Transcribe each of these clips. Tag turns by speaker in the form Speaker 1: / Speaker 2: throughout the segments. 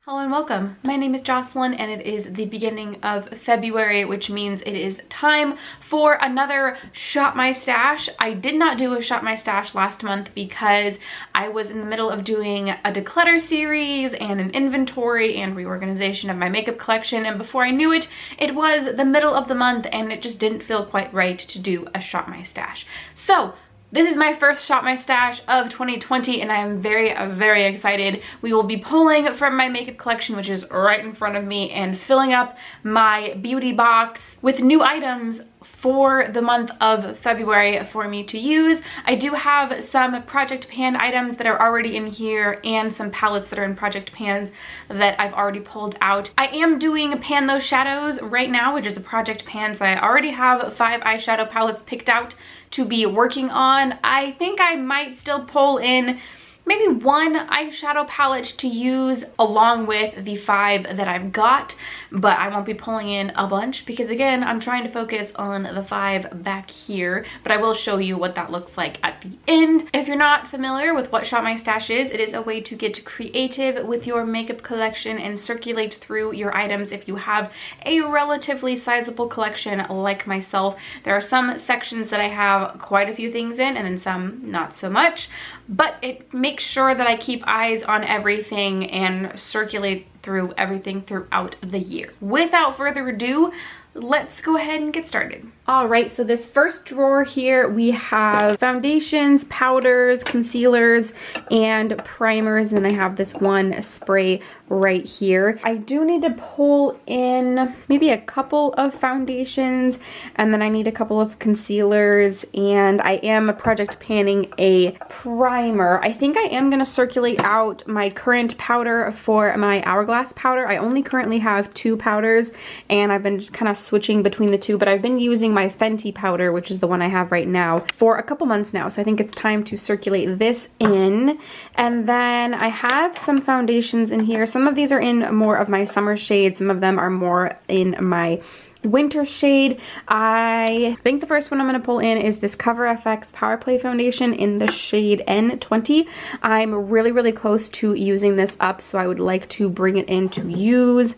Speaker 1: Hello and welcome. My name is Jocelyn and it is the beginning of February, which means it is time for another Shop My Stash. I did not do a Shop My Stash last month because I was in the middle of doing a declutter series and an inventory and reorganization of my makeup collection, and before I knew it, it was the middle of the month and it just didn't feel quite right to do a Shop My Stash. So this is my first Shop My Stash of 2020 and I am very excited. We will be pulling from my makeup collection, which is right in front of me, and filling up my beauty box with new items for the month of February for me to use. I do have some project pan items that are already in here and some palettes that are in project pans that I've already pulled out. I am doing Pan Those Shadows right now, which is a project pan, so I already have 5 eyeshadow palettes picked out to be working on. I think I might still pull in maybe 1 eyeshadow palette to use along with the 5 that I've got, but I won't be pulling in a bunch because, again, I'm trying to focus on the 5 back here, but I will show you what that looks like at the end. If you're not familiar with what Shop My Stash is, it is a way to get creative with your makeup collection and circulate through your items if you have a relatively sizable collection like myself. There are some sections that I have quite a few things in and then some not so much, but it makes sure that I keep eyes on everything and circulate through everything throughout the year. Without further ado, let's go ahead and get started. All right, so this first drawer here, we have foundations, powders, concealers, and primers, and I have this one spray right here. I do need to pull in maybe a couple of foundations, and then I need a couple of concealers, and I am project panning a primer. I think I am gonna circulate out my current powder for my Hourglass powder. I only currently have 2 powders, and I've been just kind of switching between the 2, but I've been using my Fenty powder, which is the one I have right now, for a couple months now, so I think it's time to circulate this in. And then I have some foundations in here. Some of these are in more of my summer shade, some of them are more in my winter shade. I think the first one I'm going to pull in is this Cover FX Power Play foundation in the shade N20. I'm really close to using this up, so I would like to bring it in to use.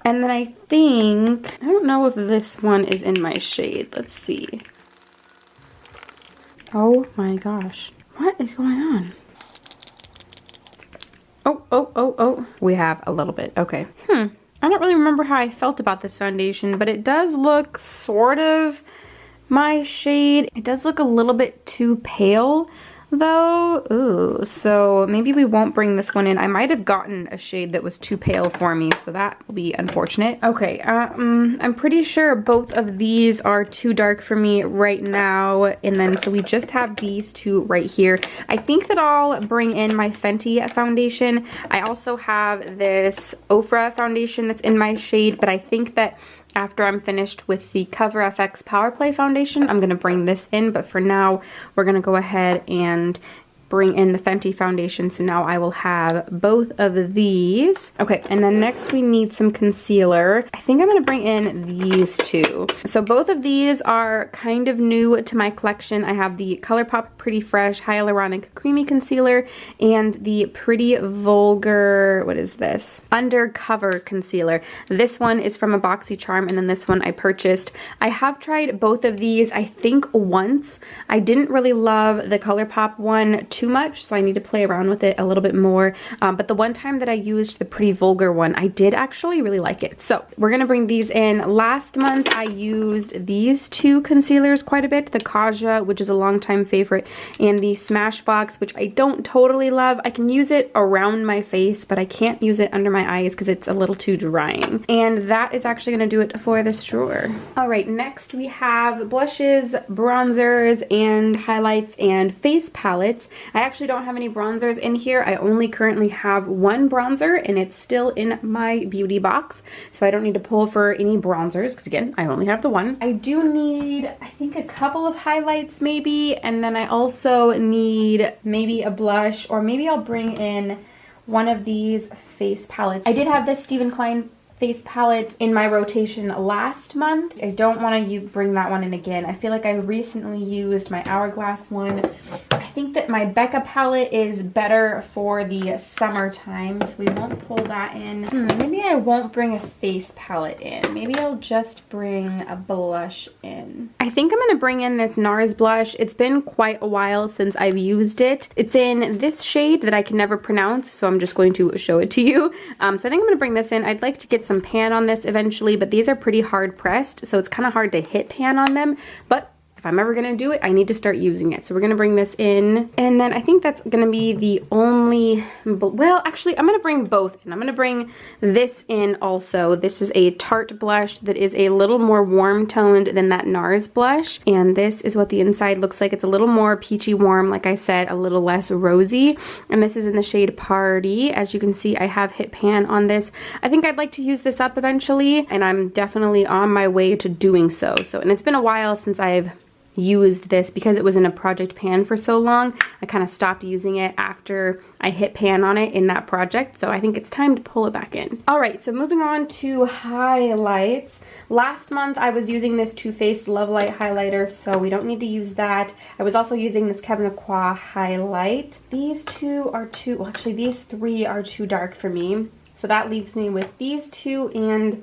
Speaker 1: And then I think, I don't know if this one is in my shade. Let's see. Oh my gosh. What is going on? Oh. We have a little bit. Okay. I don't really remember how I felt about this foundation, but it does look sort of my shade. It does look a little bit too pale though. Ooh, so maybe we won't bring this one in. I might have gotten a shade that was too pale for me, so that will be unfortunate. Okay, I'm pretty sure both of these are too dark for me right now, and then so we just have these 2 right here. I think that I'll bring in my Fenty foundation. I also have this Ofra foundation that's in my shade, but I think that after I'm finished with the Cover FX Power Play foundation, I'm going to bring this in, but for now, we're going to go ahead and bring in the Fenty foundation. So now I will have both of these. Okay, and then next we need some concealer. I think I'm going to bring in these 2. So both of these are kind of new to my collection. I have the ColourPop Pretty Fresh Hyaluronic Creamy Concealer and the Pretty Vulgar, what is this? Undercover Concealer. This one is from a BoxyCharm, and then this one I purchased. I have tried both of these, I think, once. I didn't really love the ColourPop one too much, so I need to play around with it a little bit more, but the one time that I used the Pretty Vulgar one, I did actually really like it. So we're gonna bring these in. Last month I used these 2 concealers quite a bit, the Kaja, which is a longtime favorite, and the Smashbox, which I don't totally love. I can use it around my face, but I can't use it under my eyes because it's a little too drying. And that is actually gonna do it for this drawer. All right, next we have blushes, bronzers, and highlights and face palettes. I actually don't have any bronzers in here. I only currently have 1 bronzer and it's still in my beauty box, so I don't need to pull for any bronzers because, again, I only have the 1. I do need, I think, a couple of highlights maybe, and then I also need maybe a blush, or maybe I'll bring in one of these face palettes. I did have this Stephen Klein face palette in my rotation last month. I don't want to bring that one in again. I feel like I recently used my Hourglass one. I think that my Becca palette is better for the summer times. We won't pull that in. Maybe I won't bring a face palette in. Maybe I'll just bring a blush in. I think I'm going to bring in this NARS blush. It's been quite a while since I've used it. It's in this shade that I can never pronounce, so I'm just going to show it to you. So I think I'm going to bring this in. I'd like to get some pan on this eventually, but these are pretty hard pressed, so it's kind of hard to hit pan on them. But if I'm ever gonna do it, I need to start using it. So we're gonna bring this in, and then I think that's gonna be the only, well, actually, I'm gonna bring both in. I'm gonna bring this in also. This is a Tarte blush that is a little more warm toned than that NARS blush, and this is what the inside looks like. It's a little more peachy warm, like I said, a little less rosy, and this is in the shade Party. As you can see, I have hit pan on this. I think I'd like to use this up eventually, and I'm definitely on my way to doing so. And it's been a while since I've used this because it was in a project pan for so long. I kind of stopped using it after I hit pan on it in that project, so I think it's time to pull it back in. All right, so moving on to highlights. Last month I was using this Too Faced Love Light highlighter, so we don't need to use that. I was also using this Kevyn Aucoin highlight. These two are too, well, actually these three are too dark for me, so that leaves me with these two and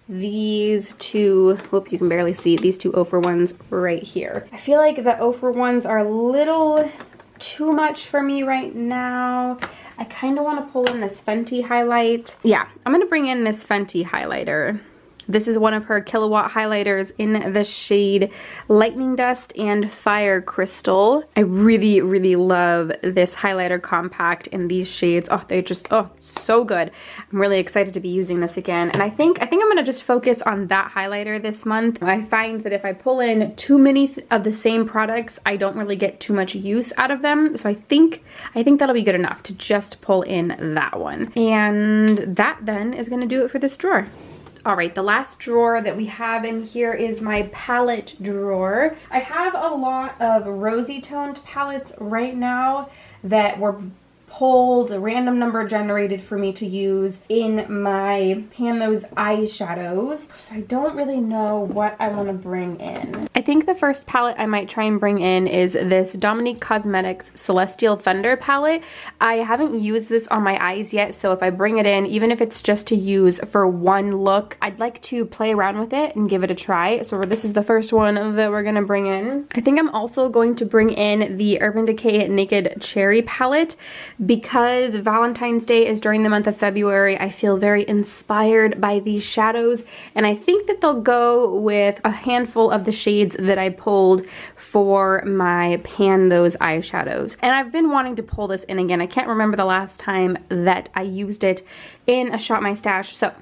Speaker 1: these two, whoop, you can barely see, these two Ofra ones right here. I feel like the Ofra ones are a little too much for me right now. I kind of want to pull in this Fenty highlight. Yeah, I'm going to bring in this Fenty highlighter. This is one of her Kilowatt highlighters in the shade Lightning Dust and Fire Crystal. I really, really love this highlighter compact in these shades. Oh, they just, oh, so good. I'm really excited to be using this again. And I think I'm gonna just focus on that highlighter this month. I find that if I pull in too many of the same products, I don't really get too much use out of them. So I think that'll be good enough to just pull in that one. And that then is gonna do it for this drawer. All right, the last drawer that we have in here is my palette drawer. I have a lot of rosy toned palettes right now that were pulled, a random number generated for me to use in my Pan Those eyeshadows. So I don't really know what I want to bring in. I think the first palette I might try and bring in is this Dominique Cosmetics Celestial Thunder palette. I haven't used this on my eyes yet, so if I bring it in, even if it's just to use for one look, I'd like to play around with it and give it a try. So this is the first one that we're gonna bring in. I think I'm also going to bring in the Urban Decay Naked Cherry palette. Because Valentine's Day is during the month of February, I feel very inspired by these shadows, and I think that they'll go with a handful of the shades that I pulled for my Pan Those eyeshadows. And I've been wanting to pull this in again. I can't remember the last time that I used it in a Shop My Stash, so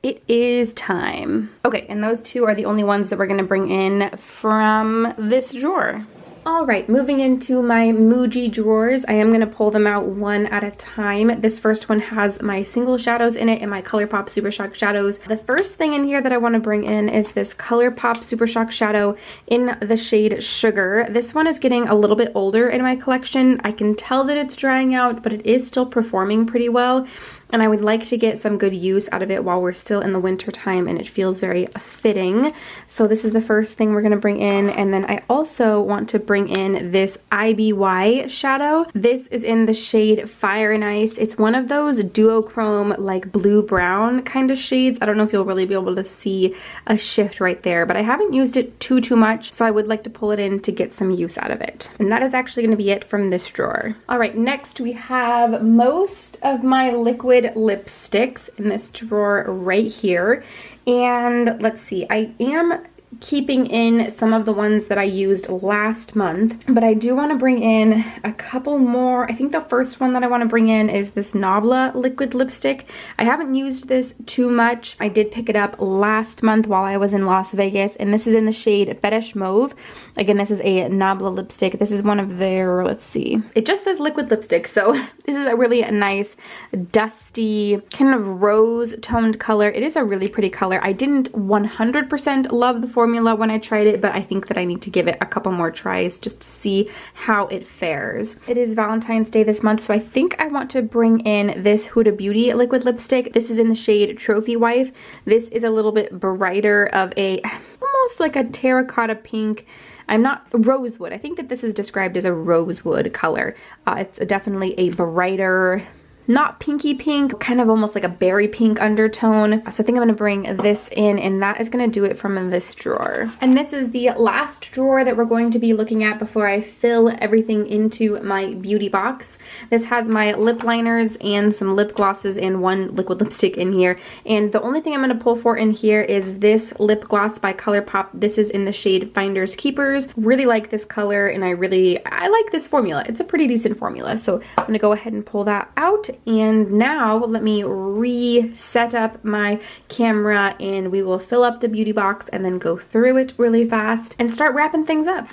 Speaker 1: it is time. Okay, and those two are the only ones that we're gonna bring in from this drawer. All right, moving into my Muji drawers, I am going to pull them out one at a time. This first one has my single shadows in it and my ColourPop Super Shock shadows. The first thing in here that I want to bring in is this ColourPop Super Shock shadow in the shade Sugar. This one is getting a little bit older in my collection. I can tell that it's drying out, but it is still performing pretty well. And I would like to get some good use out of it while we're still in the winter time, and it feels very fitting. So this is the first thing we're going to bring in. And then I also want to bring in this IBY shadow. This is in the shade Fire and Ice. It's one of those duochrome like blue brown kind of shades. I don't know if you'll really be able to see a shift right there, but I haven't used it too much, so I would like to pull it in to get some use out of it. And that is actually going to be it from this drawer. All right, next we have most of my liquid lipsticks in this drawer right here. And let's see, I am keeping in some of the ones that I used last month, but I do want to bring in a couple more. I think the first one that I want to bring in is this Nabla liquid lipstick. I haven't used this too much. I did pick it up last month while I was in Las Vegas, and this is in the shade Fetish Mauve. Again, this is a Nabla lipstick. This is one of their, let's see, it just says liquid lipstick, so this is a really nice dusty kind of rose toned color. It is a really pretty color. I didn't 100% love the formula when I tried it, but I think that I need to give it a couple more tries just to see how it fares. It is Valentine's Day this month, so I think I want to bring in this Huda Beauty liquid lipstick. This is in the shade Trophy Wife. This is a little bit brighter of a, almost like a terracotta pink. I'm not rosewood. I think that this is described as a rosewood color. It's definitely a brighter, not pinky pink, kind of almost like a berry pink undertone. So I think I'm gonna bring this in, and that is gonna do it from this drawer. And this is the last drawer that we're going to be looking at before I fill everything into my beauty box. This has my lip liners and some lip glosses and one liquid lipstick in here. And the only thing I'm gonna pull for in here is this lip gloss by ColourPop. This is in the shade Finders Keepers. Really like this color, and I like this formula. It's a pretty decent formula. So I'm gonna go ahead and pull that out. And now let me reset up my camera, and we will fill up the beauty box and then go through it really fast and start wrapping things up.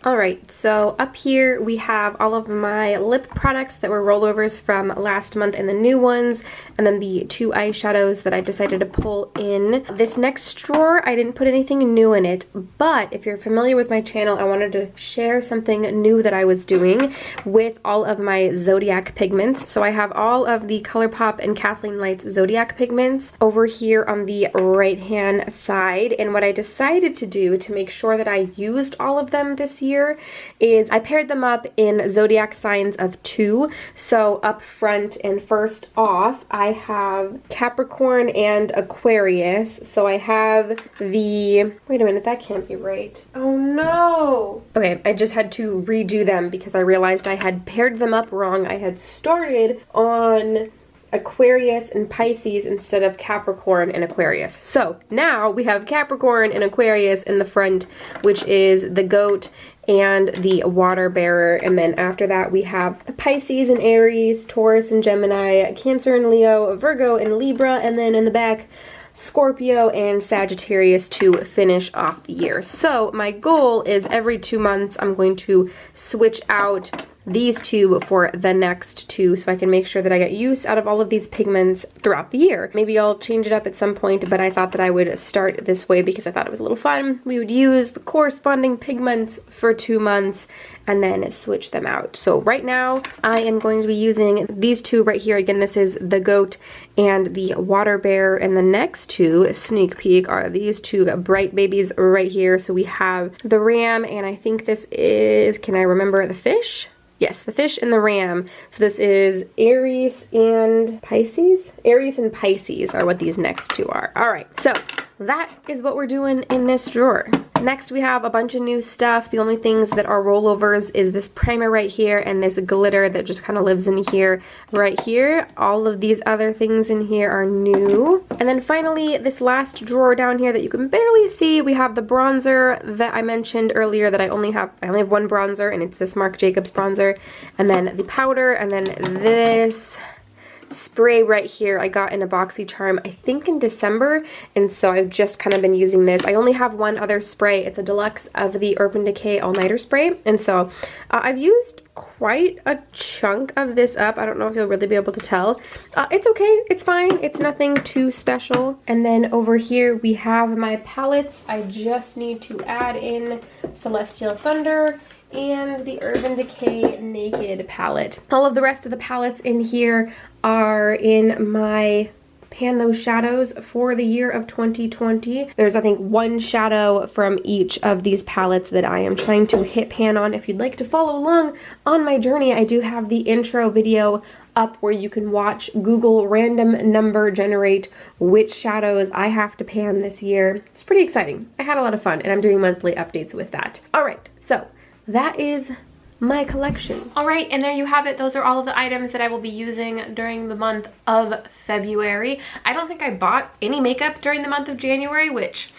Speaker 1: Alright, so up here we have all of my lip products that were rollovers from last month and the new ones, and then the 2 eyeshadows that I decided to pull in. This next drawer, I didn't put anything new in it, but if you're familiar with my channel, I wanted to share something new that I was doing with all of my Zodiac pigments. So I have all of the ColourPop and Kathleen Lights Zodiac pigments over here on the right-hand side, and what I decided to do to make sure that I used all of them this year is I paired them up in zodiac signs of 2. So up front and first off, I have Capricorn and Aquarius. So I have the, wait a minute, that can't be right. Oh no. Okay, I just had to redo them because I realized I had paired them up wrong. I had started on Aquarius and Pisces instead of Capricorn and Aquarius. So now we have Capricorn and Aquarius in the front, which is the goat and the water bearer, and then after that we have Pisces and Aries, Taurus and Gemini, Cancer and Leo, Virgo and Libra, and then in the back Scorpio and Sagittarius to finish off the year. So my goal is every 2 months I'm going to switch out these 2 for the next 2 so I can make sure that I get use out of all of these pigments throughout the year. Maybe I'll change it up at some point, but I thought that I would start this way because I thought it was a little fun. We would use the corresponding pigments for 2 months and then switch them out. So right now I am going to be using these 2 right here. Again, this is the goat and the water bear, and the next 2 sneak peek are these 2 bright babies right here. So we have the ram, and I think this is, can I remember, the fish? Yes, the fish and the ram. So this is Aries and Pisces? Aries and Pisces are what these next 2 are. All right, so that is what we're doing in this drawer. Next, we have a bunch of new stuff. The only things that are rollovers is this primer right here and this glitter that just kind of lives in here right here. All of these other things in here are new. And then finally, this last drawer down here that you can barely see, we have the bronzer that I mentioned earlier that I only have 1 bronzer, and it's this Marc Jacobs bronzer. And then the powder, and then this spray right here I got in a BoxyCharm, I think in December, and so I've just kind of been using this. I only have one other spray. It's a deluxe of the Urban Decay All Nighter spray, and so I've used quite a chunk of this up. I don't know if you'll really be able to tell. It's okay, it's fine, it's nothing too special. And then over here we have my palettes. I just need to add in Celestial Thunder and the Urban Decay Naked palette. All of the rest of the palettes in here are in my Pan Those Shadows for the year of 2020. There's, I think, 1 shadow from each of these palettes that I am trying to hit pan on. If you'd like to follow along on my journey, I do have the intro video up where you can watch Google random number generate which shadows I have to pan this year. It's pretty exciting. I had a lot of fun, and I'm doing monthly updates with that. All right, so that is my collection. All right, and there you have it. Those are all of the items that I will be using during the month of February. I don't think I bought any makeup during the month of January, which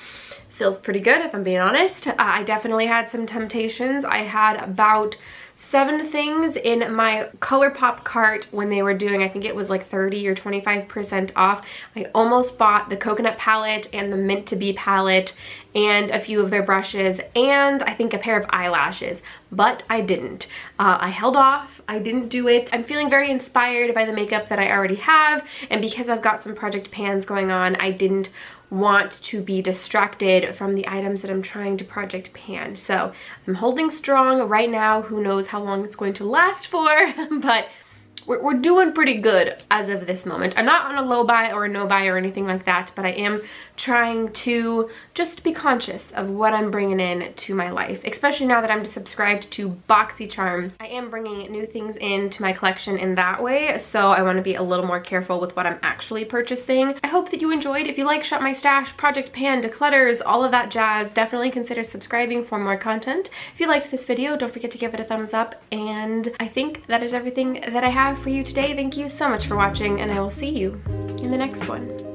Speaker 1: feels pretty good if I'm being honest. I definitely had some temptations. I had about 7 things in my ColourPop cart when they were doing, I think it was like 30 or 25% off. I almost bought the coconut palette and the mint to be palette and a few of their brushes and I think a pair of eyelashes, but I didn't. I held off. I didn't do it. I'm feeling very inspired by the makeup that I already have, and because I've got some project pans going on, I didn't want to be distracted from the items that I'm trying to project pan. So I'm holding strong right now. Who knows how long it's going to last for, but we're doing pretty good as of this moment. I'm not on a low buy or a no buy or anything like that, but I am trying to just be conscious of what I'm bringing in to my life, especially now that I'm subscribed to BoxyCharm. I am bringing new things into my collection in that way, so I want to be a little more careful with what I'm actually purchasing. I hope that you enjoyed. If you like Shop My Stash, Project Pan, declutters, all of that jazz, definitely consider subscribing for more content. If you liked this video, don't forget to give it a thumbs up, and I think that is everything that I have for you today. Thank you so much for watching, and I will see you in the next one.